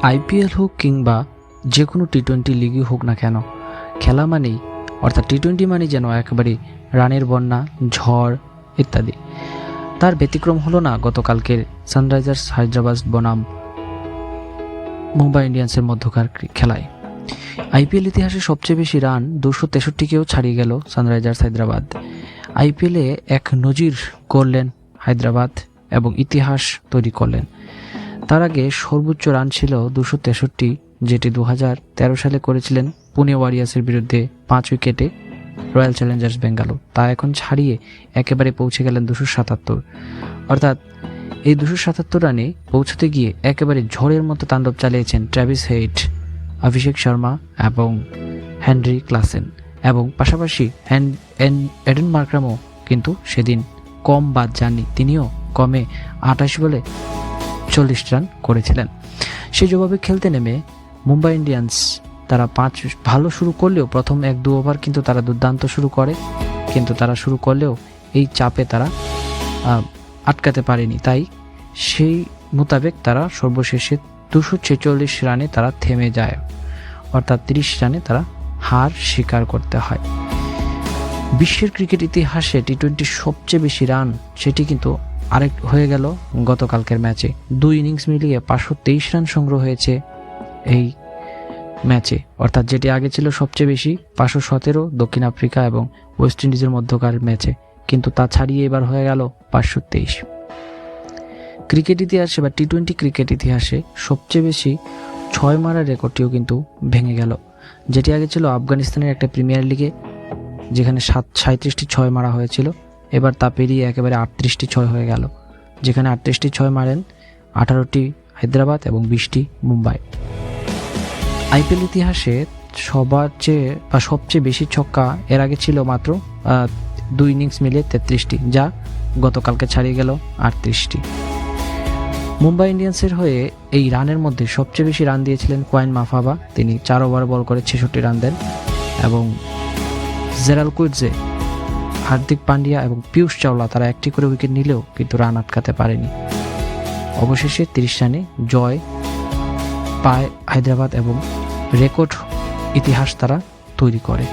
IPL হোক কিংবা যে কোনো টি-20 লিগই হোক না কেন, খেলা মানেই অর্থাৎ টি-20 মানেই যেন একেবারে রানের বন্যা, ঝড় ইত্যাদি। তার ব্যতিক্রম হলো না গতকালকের সানরাইজার্স হায়দ্রাবাদ বনাম মুম্বাই ইন্ডিয়ান্সের মধ্যকার খেলায়। আইপিএল ইতিহাসে সবচেয়ে বেশি রান 263কেও ছাড়িয়ে গেল সানরাইজার্স হায়দ্রাবাদ। আইপিএলে এক নজির করলেন হায়দ্রাবাদ এবং ইতিহাস তৈরি করলেন। তার আগে সর্বোচ্চ রান ছিল 263, যেটি 2013 সালে করেছিলেন পুনে ওয়ারিয়ার্সের বিরুদ্ধে 5 উইকেটে রয়্যাল চ্যালেঞ্জার্স বেঙ্গালুরু। তা এখন ছাড়িয়ে একেবারে পৌঁছে গেলেন 277। অর্থাৎ এই 277 রানে পৌঁছতে গিয়ে একেবারে ঝড়ের মতো তাণ্ডব চালিয়েছেন ট্র্যাভিস হেড, অভিষেক শর্মা এবং হেনরি ক্লাসেন, এবং পাশাপাশি এডেন মার্ক্রামও কিন্তু সেদিন কম বাদ যাননি। তিনিও কমে 28 বলে 40 রান করেছিলেন। সেই জবাবে খেলতে নেমে মুম্বাই ইন্ডিয়ান্স তারা ভালো শুরু করলেও প্রথম 1-2 ওভার কিন্তু তারা দুর্দান্ত শুরু করে, কিন্তু তারা শুরু করলেও এই চাপে তারা আটকাতে পারেনি। তাই সেই মোতাবেক তারা সর্বশেষে 246 রানে তারা থেমে যায়, অর্থাৎ 30 রানে তারা হার স্বীকার করতে হয়। বিশ্বের ক্রিকেট ইতিহাসে টি-20 সবচেয়ে বেশি রান সেটি কিন্তু আরেক হয়ে গেল গতকালকের ম্যাচে। 2 ইনিংস মিলিয়ে 523 রান সংগ্রহ হয়েছে এই ম্যাচে, অর্থাৎ যেটি আগে ছিল সবচেয়ে বেশি 517 দক্ষিণ আফ্রিকা এবং ওয়েস্ট ইন্ডিজের মধ্যকার ম্যাচে, কিন্তু তা ছাড়িয়ে এবার হয়ে গেল 523। ক্রিকেট ইতিহাসে বা টি-20 ক্রিকেট ইতিহাসে সবচেয়ে বেশি 6 মারার রেকর্ডটিও কিন্তু ভেঙে গেল, যেটি আগে ছিল আফগানিস্তানের একটা প্রিমিয়ার লিগে, যেখানে 37টি 6 মারা হয়েছিল। এবার তা পেরিয়ে একেবারে 38টি 6 হয়ে গেল, যেখানে 38টি 6 মারেন 18টি হায়দ্রাবাদ এবং 20টি মুম্বাই। আইপিএল ইতিহাসে সবচেয়ে বেশি ছক্কা এর আগে ছিল মাত্র 2 ইনিংস মিলিয়ে 33টি, যা গতকালকে ছাড়িয়ে গেল 38টি। মুম্বাই ইন্ডিয়ান্সের হয়ে এই রানের মধ্যে সবচেয়ে বেশি রান দিয়েছিলেন কোয়েন মাফাবা, তিনি 4 ওভার বল করে 66 রান দেন, এবং জেরাল কুইটজে, হার্দিক পান্ডিয়া এবং পিয়ুষ চাওলা তারা একটি করে উইকেট নিলেও কিন্তু রান আটকাতে পারেনি। অবশেষে 30 রানে জয় পায় হায়দ্রাবাদ এবং রেকর্ড ইতিহাস তারা তৈরি করে।